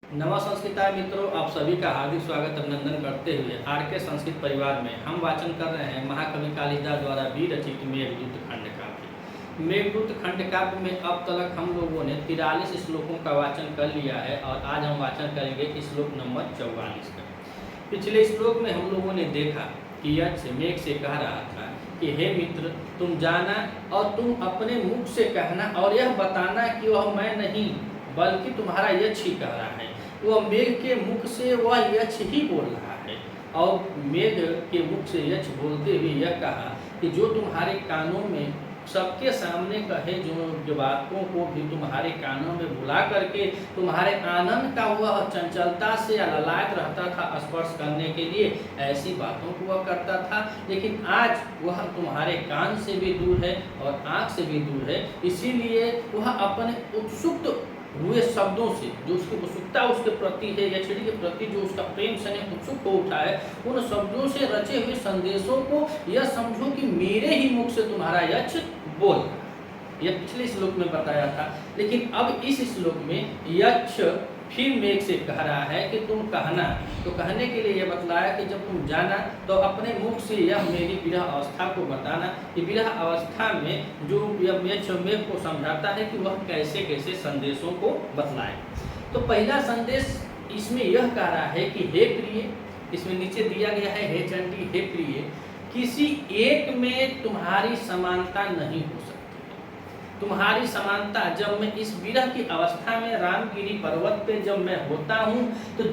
नमस्कार मित्रों, आप सभी का हार्दिक स्वागत अभिनंदन करते हुए आर.के. संस्कृत परिवार में हम वाचन कर रहे हैं महाकवि कालिदास द्वारा विरचित मेघदूत खंड काव्य। मेघदूत खंड काव्य में अब तक हम लोगों ने 43 श्लोकों का वाचन कर लिया है और आज हम वाचन करेंगे श्लोक नंबर 44 का। पिछले श्लोक में हम लोगों ने देखा कि यक्ष मेघ से कह रहा था कि हे मित्र, तुम जाना और तुम अपने मुख से कहना और यह बताना कि वह मैं नहीं बल्कि तुम्हारा यक्ष ही कह रहा है। वह मेघ के मुख से वह यक्ष ही बोल रहा है और मेघ के मुख से यक्ष बोलते हुए यह कहा कि जो तुम्हारे कानों में सबके सामने कहे जो बातों को भी तुम्हारे कानों में बुला करके तुम्हारे आनंद का वह चंचलता से ललायत रहता था स्पर्श करने के लिए, ऐसी बातों को वह करता था। लेकिन आज वह तुम्हारे कान से भी दूर है और आँख से भी दूर है, इसीलिए वह अपने उत्सुक हुए शब्दों से जो उसकी उत्सुकता उसके प्रति है, यक्षिणी के प्रति जो उसका प्रेम स्नेह उत्सुक हो उठा है, उन शब्दों से रचे हुए संदेशों को यह समझो कि मेरे ही मुख से तुम्हारा यक्ष बोल रहा है। यह पिछले श्लोक में बताया था, लेकिन अब इस श्लोक में यक्ष फिर मेघ से कह रहा है कि तुम कहना। तो कहने के लिए यह बतलाया कि जब तुम जाना तो अपने मुख से यह मेरी विरह अवस्था को बताना कि विरह अवस्था में जो यक्ष मेघ को समझाता है कि वह कैसे कैसे संदेशों को बतलाए। तो पहला संदेश इसमें यह कह रहा है कि हे प्रिय, इसमें नीचे दिया गया है हे चंडी हे प्रिय, किसी एक में तुम्हारी समानता नहीं हो सकती। तुम्हारी समानता जब मैं इस विरह की अवस्था में रामगिरी पर्वत पे जब मैं होता हूँ तो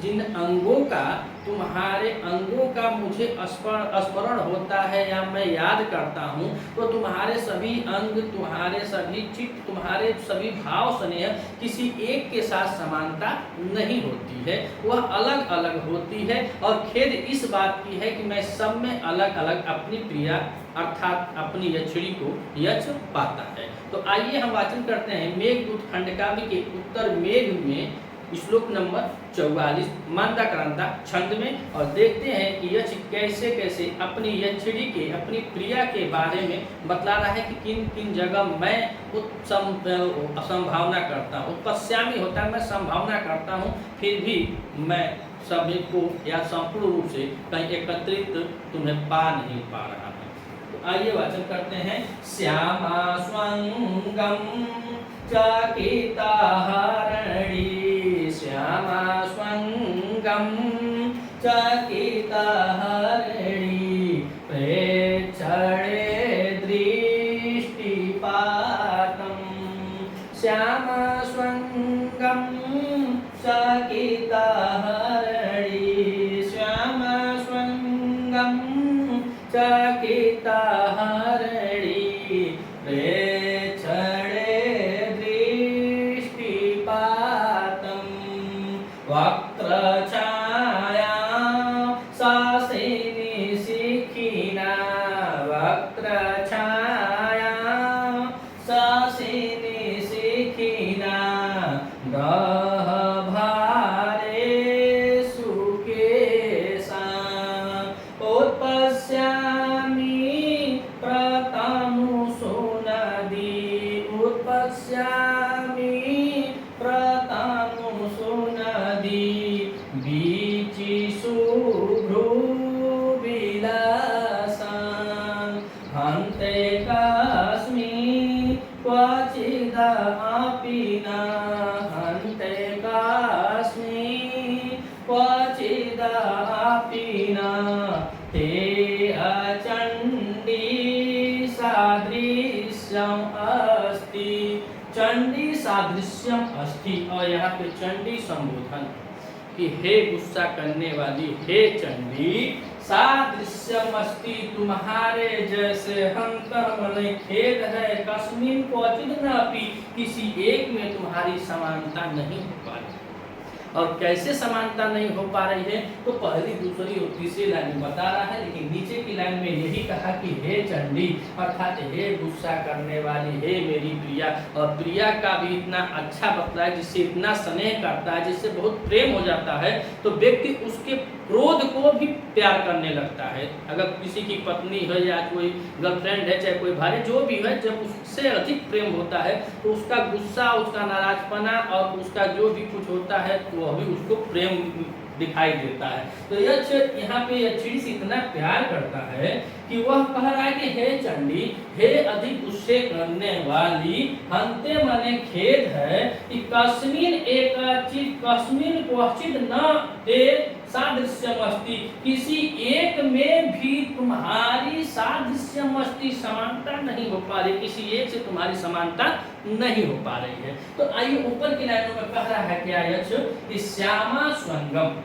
जिन अंगों का तुम्हारे अंगों का मुझे स्मरण होता है या मैं याद करता हूँ तो तुम्हारे सभी अंग, तुम्हारे सभी चित्त, तुम्हारे सभी भाव स्नेह किसी एक के साथ समानता नहीं होती है, वह अलग अलग होती है। और खेद इस बात की है कि मैं सब में अलग अलग अपनी प्रिया अर्थात अपनी यक्षिणी को यक्ष पाता है। तो आइए हम वाचन करते हैं मेघदूत खंड काव्य के उत्तर मेघ में श्लोक नंबर 44 मंदाक्रांता छंद में, और देखते हैं कि यक्ष कैसे कैसे अपनी यक्षिणी के अपनी प्रिया के बारे में बतला रहा है कि किन किन जगह मैं संभावना करता हूँ। उत्पत्स्यामी होता है मैं संभावना करता हूँ, फिर भी मैं सभी को या संपूर्ण रूप से कहीं एकत्रित तुम्हें पा नहीं पा रहा है। तो आइए वाचन करते हैं। श्यामा स्वंगम चकिताहरणी, श्यामा स्वंगम चकिताहरणी, प्रेक्षणे दृष्टिपातम, श्यामा स्वंगम चकिताहरणी, श्यामा स्वंगम चकिताहरणी, प्रेक्षणे दृष्टिपातम, वक्त्रछाया सासिनी शिखिना, वक्त्रछाया सासिनी शिखिना, गहभारे सुकेशा, उत्पश्यामि प्रतनुषु नदी, उत्पश्यामि प्रतनुषु नदी, बीचिषु भ्रूविलासान्, हन्ते कस्मि क्वचिदपि न, हन्ते कस्मि क्वचिदपि न, ते अचण्डी सादृश्यम अस्ति, चंडी सादृश्यम अस्ति। और यहाँ पे चंडी संबोधन कि हे गुस्सा करने वाली हे चंडी, सादृश्यम अस्ति तुम्हारे जैसे हंतर मने खेद है, कस्मिन क्वचित नापि किसी एक में तुम्हारी समानता नहीं हो पाती। और कैसे समानता नहीं हो पा रही है, तो पहली, दूसरी और तीसरी लाइन में बता रहा है, लेकिन नीचे की लाइन में यही कहा कि हे चंडी, अर्थात हे गुस्सा करने वाली, हे मेरी प्रिया। और प्रिया का भी इतना अच्छा बतलाया, जिससे इतना स्नेह करता है, जिससे बहुत प्रेम हो जाता है, तो व्यक्ति उसके क्रोध को भी प्यार करने लगता है। अगर किसी की पत्नी है या कोई गर्लफ्रेंड है, चाहे कोई भाई, जो भी है, जब उससे अधिक प्रेम होता है तो उसका गुस्सा, उसका नाराजपना और उसका जो भी कुछ होता है तो वह भी उसको प्रेम दिखाई देता है। तो यक्ष यहाँ पे यक्षिणी से इतना प्यार करता है कि वह कह रहा है कि हे चंडी, हे अधिक गुस्से करने वाली, हंते मने खेद है कि कस्मिन एकाचित कस्मिन क्वचित न ते सादृश्यमस्ति, किसी एक में भी तुम्हारी सादृश्यमस्ति, समानता नहीं हो पा रही, किसी एक से तुम्हारी समानता नहीं हो पा रही है। तो आइए ऊपर की लाइनों में कह रहा है क्या यक्ष कि श्यामा स्वंगम,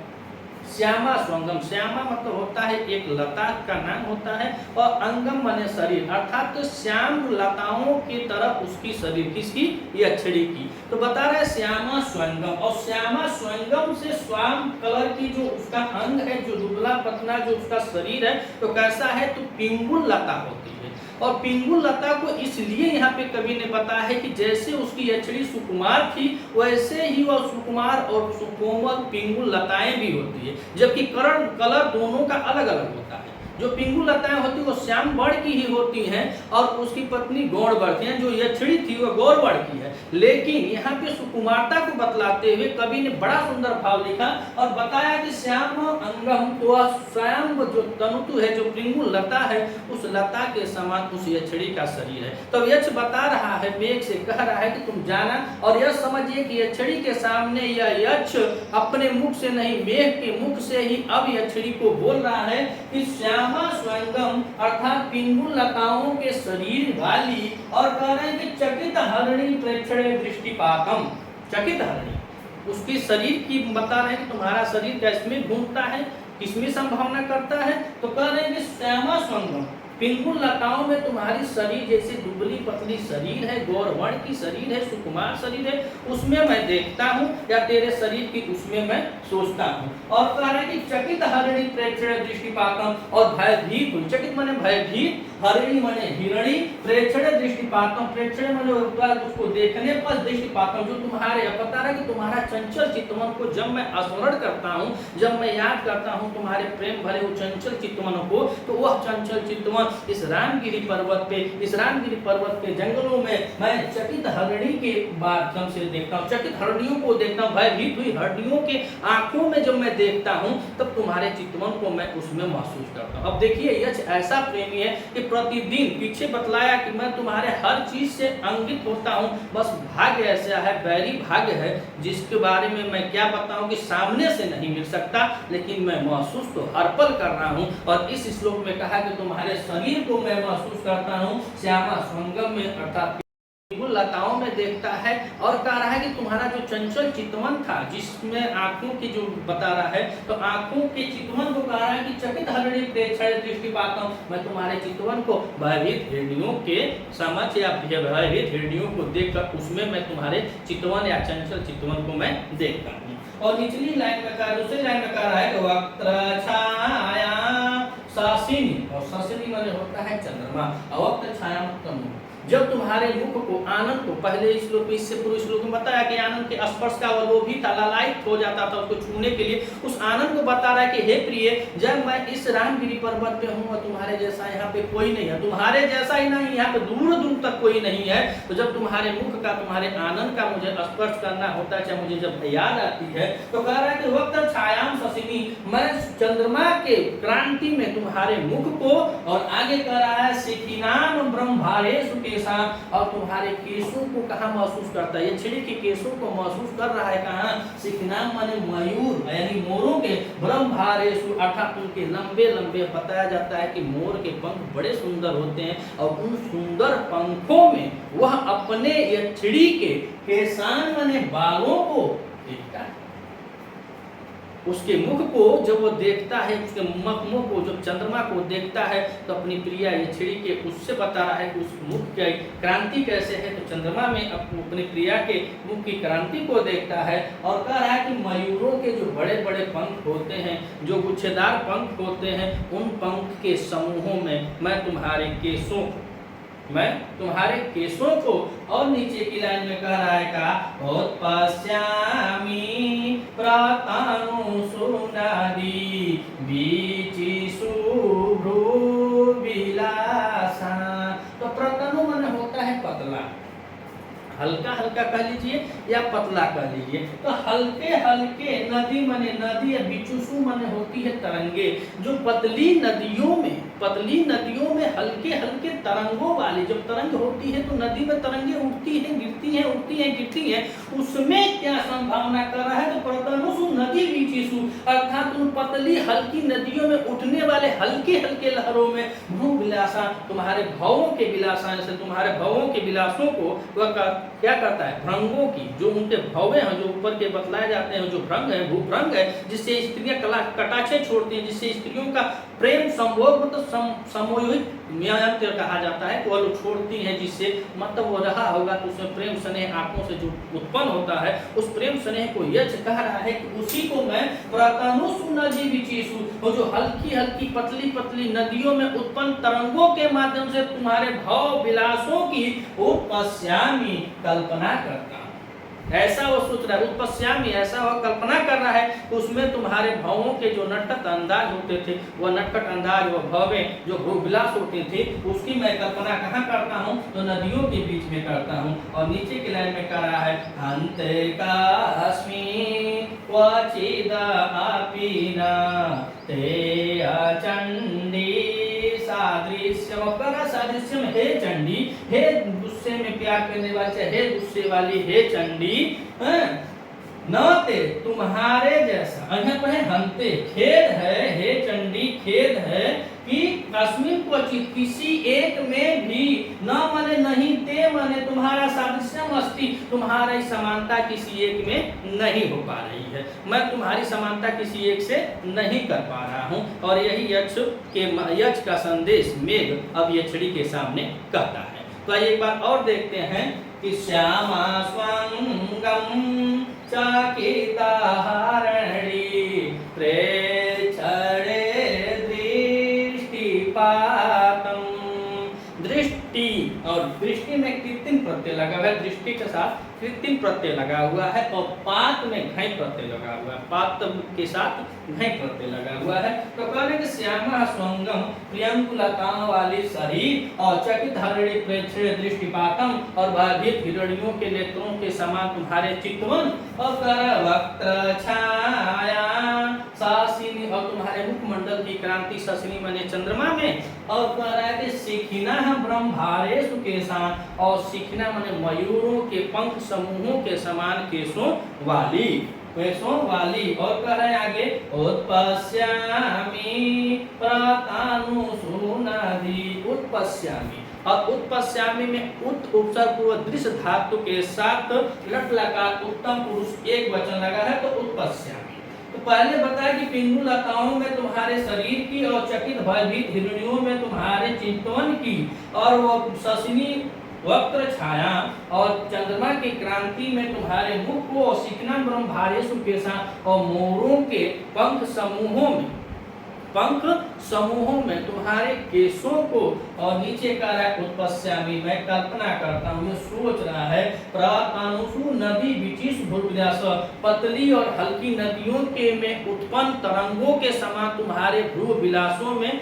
श्यामा स्वंगम, श्यामा मतलब होता है एक लता का नाम होता है, और अंगम माने शरीर, अर्थात तो श्याम लताओं की तरफ उसकी शरीर, किसकी, यक्षिणी की। तो बता रहा है श्यामा स्वंगम, और श्यामा स्वंगम से श्याम कलर की जो उसका अंग है, जो दुबला पतला जो उसका शरीर है, तो कैसा है, तो पिंगुल लता होती है। और पिंगुल लता को इसलिए यहाँ पे कवि ने बताया है कि जैसे उसकी यक्षिणी सुकुमार थी, वैसे ही वह सुकुमार और सुकोमल पिंगुल लताएं भी होती है, जबकि कलर दोनों का अलग अलग होता है। जो पिंगुल लताएं होती है वो श्याम वर्ण की ही होती हैं, और उसकी पत्नी गौड़ वर्ण की है, जो यक्षिणी थी वो गौर वर्ण की है। लेकिन यहाँ पे सुकुमारता को बतलाते हुए कवि ने बड़ा सुंदर भाव लिखा और बताया कि श्याम अंगम, तो श्याम जो तनुतु है, जो पिंगुल लता है, उस लता के समान उस यक्षिणी का शरीर है। तो यक्ष बता रहा है, मेघ से कह रहा है कि तुम जाना और यह समझिए कि यक्षिणी के सामने यह यक्ष अपने मुख से नहीं, मेघ के मुख से ही अब यक्षिणी को बोल रहा है कि श्यामा स्वंगम, अर्थात पिंगुल लताओं के शरीर वाली, और कह रहे हैं कि चकित हरिणी प्रेक्षणे दृष्टिपातम, चकित हरिणी, उसकी शरीर की बता रहे हैं कि तुम्हारा शरीर किसमें घूमता है, किसमें संभावना करता है। तो कह रहे हैं कि श्यामा स्वंगम, पिंगुल लताओं में तुम्हारी शरीर जैसे दुबली पतली शरीर है, गौर वर्ण की शरीर है, सुकुमार शरीर है, उसमें मैं देखता हूँ, या तेरे शरीर की उसमें मैं सोचता हूँ। और कह रहे हैं कि चकित हरिणी प्रेक्षण दृष्टिपातम, और भयभीत हुई, चकित माने भयभीत, हरिणी माने हिरणी, प्रेक्षण दृष्टिपातम, प्रेक्षण माने उसको देखने पर दृष्टिपातम, जो तुम्हारे, बता रहा है कि तुम्हारा चंचल चित्तवन को जब मैं स्मरण करता हूँ, जब मैं याद करता हूँ तुम्हारे प्रेम भरे वो चंचल चित्तवन को, तो वह चंचल चित्तवन इस रामगिरी पर्वत पे, इस रामगिरी पर्वत के जंगलों में मैं चकित हरिणी के माध्यम से देखता हूँ, चकित हरिणियों को देखता हूँ, भयभीत हुई हरिणियों के आंखों में जब मैं देखता हूँ, तब तुम्हारे चितवन को मैं उसमें महसूस करता हूँ। अब देखिए यक्ष ऐसा प्रेमी है कि प्रतिदिन, पीछे बतलाया कि मैं तुम्हारे हर चीज से अंगित होता हूँ, बस भाग्य ऐसा है, बैरी भाग्य है, जिसके बारे में मैं क्या बताऊं कि सामने से नहीं मिल सकता, लेकिन मैं महसूस तो हर पल कर रहा हूँ। और इस श्लोक में कहा कि तुम्हारे शरीर को मैं महसूस करता हूँ श्यामा स्वंगम में, अर्थात लताओं में देखता है। और कह रहा है कि तुम्हारा जो चंचल चितवन था, जिसमें आंखों की जो बता रहा है, तो आंखों के चितवन को कह रहा है कि चकित हरिणी प्रेक्षण दृष्टिपातम, मैं तुम्हारे चितवन को भयभीत हिरणियों के समक्ष या भयभीत हिरणियों को देखकर उसमें मैं तुम्हारे चितवन या चंचल चितवन को मैं देखता हूँ। और निचली लाइन में कहा, दूसरी लाइन में कह रहा है कि वक्त्र छाया शासिनी, और शासिनी माने होता है चंद्रमा, अवक्त्र छाया मतलब जब तुम्हारे मुख को आनंद को, पहले श्लोक में, इससे पूर्व श्लोक में बताया कि आनंद के स्पर्श का वो भी था, लालायित हो जाता था उसको छूने के लिए, उस आनंद को बता रहा है कि हे प्रिय, जब मैं इस रामगिरी पर्वत पे हूँ और तुम्हारे जैसा यहाँ पे कोई नहीं है, तुम्हारे जैसा ही नहीं, यहाँ पे दूर दूर तक कोई नहीं है, तो जब तुम्हारे मुख का, तुम्हारे आनंद का मुझे स्पर्श करना होता है, चाहे मुझे जब याद आती है, तो कह रहा है कि वक्त छायाम शशिनी, मैं चंद्रमा के क्रांति में तुम्हारे मुख को, और आगे कह रहा है शिखिनाम ब्रह्मारेषु केशा, और तुम्हारे केशों को कहाँ महसूस करता है, ये छिड़ी के केशों को महसूस कर रहा है कहाँ, शिखिनाम माने मयूर यानी मोरों के, ब्रह्मारेषु अर्थात उनके लंबे लंबे, बताया जाता है कि मोर के पंख बड़े सुंदर होते हैं, और उन सुंदर पंखों में वह अपने ये छिड़ी के केशान माने बालों को देखता है। उसके मुख को जब वो देखता है, उसके मुख को जब चंद्रमा को देखता है तो अपनी प्रिया यक्षिणी के उससे बता रहा है कि उस मुख की क्रांति कैसे है। तो चंद्रमा में अपनी प्रिया के मुख की क्रांति को देखता है और कह रहा है कि मयूरों के जो बड़े बड़े पंख होते हैं, जो गुच्छेदार पंख होते हैं, उन पंख के समूहों में मैं तुम्हारे केसों को और नीचे की लाइन में कह रहा है का उत्पश्यामि प्रातानु सुनादि बीचि शुभ्रू विलासा। तो प्रतनु मन होता है पतला, हल्का हल्का कह लीजिए या पतला कह लीजिए। तो हल्के हल्के नदी मने नदी या बिचुसु मने होती है तरंगे, जो पतली नदियों में हल्के हल्के तरंगों वाली जब तरंग होती है तो नदी में तरंगे उठती हैं गिरती हैं, उसमें क्या संभावना कर रहा है। तो प्रतनुषु नदी बीचिसु अर्थात उन पतली हल्की नदियों में उठने वाले हल्के हल्के लहरों में भ्रू विलासा तुम्हारे भावों के विलासा से तुम्हारे भावों के विलासों को वह क्या करता है, भ्रंगों की जो उनके भवे हैं, जो ऊपर के बतलाए जाते हैं, जो भ्रंग है भूभ्रंग है, जिससे स्त्रियां कटाक्षे छोड़ती हैं, जिससे स्त्रियों का प्रेम संभोग मतलब समोहित यंत्र कहा जाता है, वो लोग छोड़ती हैं, जिससे मतलब वो रहा होगा तो उसमें प्रेम स्नेह आंखों से जो उत्पन्न होता है, उस प्रेम स्नेह को यक्ष कह रहा है कि उसी को मैं प्रतनुषु नदी बीचिसु, वो जो हल्की हल्की पतली पतली नदियों में उत्पन्न तरंगों के माध्यम से तुम्हारे भाव विलासों की उत्पश्यामि कल्पना करता हूं। ऐसा वो सोच रहा है, उत्पश्यामि ऐसा वो कल्पना कर रहा है, उसमें तुम्हारे भावों के जो नटखट अंदाज होते थे, वह नटखट अंदाज व भावें जो भूविलास होते थे, उसकी मैं कल्पना कहाँ करता हूँ, तो नदियों के बीच में करता हूँ। और नीचे की लाइन में कर रहा है अन्ते कास्मि क्वचिदापि न ते अचंडी सादृश्यम। सादृश्यम हे चंडी, हे गुस्से में प्यार करने वाले, हे गुस्से वाली, हे चंडी, न ते तुम्हारे जैसा। हंते खेद है, हे चंडी खेद है कि अस्मिन् क्वचित् किसी एक में भी, न मने नहीं, ते मने तुम्हारा सादृश्यम अस्ति, तुम्हारी समानता किसी एक में नहीं हो पा रही है, मैं तुम्हारी समानता किसी एक से नहीं कर पा रहा हूँ। और यही यक्ष का संदेश मेघ अब यक्षिणी के सामने कहता है। तो एक बार और देखते हैं कि श्यामा स्वंगम चकिताहरणी प्रेक्षणे दृष्टिपातम। दृष्टि और दृष्टि में कृत्रिम प्रत्यय लगा हुआ है, दृष्टि के साथ कृत्रिम प्रत्यय लगा हुआ है, और पात में घै प्रत्यय लगा हुआ है, पात के साथ घै प्रत्यय लगा हुआ है। तो कहने के श्यामा स्वंगम प्रियंकुलताओं वाली शरीर और चकित हरिणी प्रेक्षणे दृष्टिपातम, और भयभीत हिरण्यों के नेत्रों के समान तुम्हारे चितवन, और कर वक्त्र छाया सासिनी, और तुम्हारे मुखमंडल की क्रांति ससिनी माने चंद्रमा में, और कह रहा है कि शिखिना ब्रह्मारेषु केशान, और शिखिना माने मयूरों के पंख समूहों के समान केशों वाली। और कह रहे हैं आगे उत्पश्यामि प्रातानुषु नदी। उत्पश्यामि, और उत्पश्यामि में उत उपसर्ग पूर्व दृश्य धातु के साथ लट लकार उत्तम पुरुष एक वचन लगा है, तो उत्पश्यामि। तो पहले बताया कि पिंडु लताओं में तुम्हारे शरीर की, और चकित भयभीत हिरण्यों में तुम्हारे चिंतवन की, और वो ससिनी वक्त्र छाया और चंद्रमा की क्रांति में तुम्हारे मुख को, और शिखना ब्रह्मारेषु केशान, और मोरों के पंख समूहों में तुम्हारे केशों को, और नीचे का रहा उत्पश्यामि मैं कल्पना करता हूँ, मैं सोच रहा है, प्रातानुषु नदी बीचिसु भूविलास, पतली और हल्की नदियों के में उत्पन्न तरंगों के समान तुम्हारे भ्रू विलासों में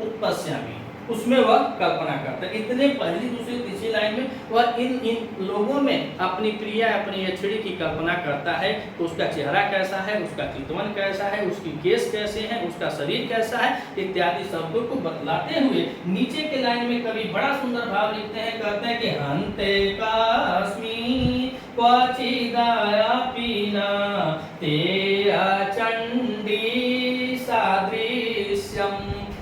उत्पश्यामि, उसमें वह कल्पना करता है। इतने पहली दूसरी तीसरी लाइन में वह इन लोगों में अपनी प्रिया अपनी यक्षिणी की कल्पना करता है, तो उसका चेहरा कैसा है, उसका चितवन कैसा है, उसकी केस कैसे हैं, उसका शरीर कैसा है, इत्यादि शब्दों को बतलाते हुए नीचे के लाइन में कवि बड़ा सुंदर भाव लिखते हैं, कहते हैं कि हन्ते कास्मि क्वचिदापि न ते अचंडी सादृश्यम।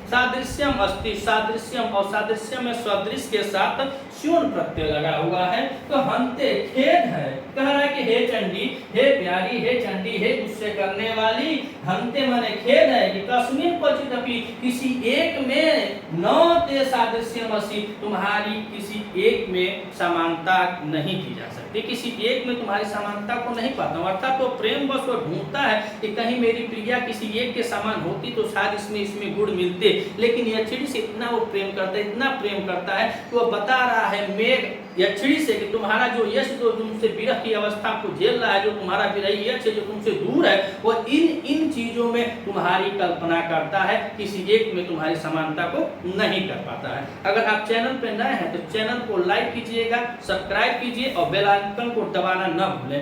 सादृश्यम अस्ति, सादृश्यम, और सादृश्य में सदृश के साथ स्योन प्रत्यय लगा हुआ है। तो हंते खेद है, कह रहा है कि हे चंडी, हे प्यारी, हे चंडी, हे गुस्से करने वाली, हंते माने खेद है कि कस्मिन क्वचित अपि, किसी एक में न ते सादृश्यमसि, तुम्हारी किसी एक में समानता नहीं की जा सकती, किसी एक में तुम्हारी समानता को नहीं पाता हूं। अर्थात तो प्रेम बस वो ढूंढता है कि कहीं मेरी प्रिया किसी एक के समान होती तो शायद इसमें गुण मिलते, लेकिन यक्षिणी से इतना वो प्रेम करता है, इतना प्रेम करता है कि वो बता रहा है मेघ यक्षिणी से कि तुम्हारा जो यश जो तुमसे विरह की अवस्था को झेल रहा है, जो तुम्हारा विरही यक्ष जो तुमसे दूर है, वो इन चीजों में तुम्हारी कल्पना करता है, किसी एक में तुम्हारी समानता को नहीं कर पाता है। अगर आप चैनल पे नए हैं तो चैनल को लाइक कीजिएगा, सब्सक्राइब कीजिए और बेल आइकन को दबाना न भूलें।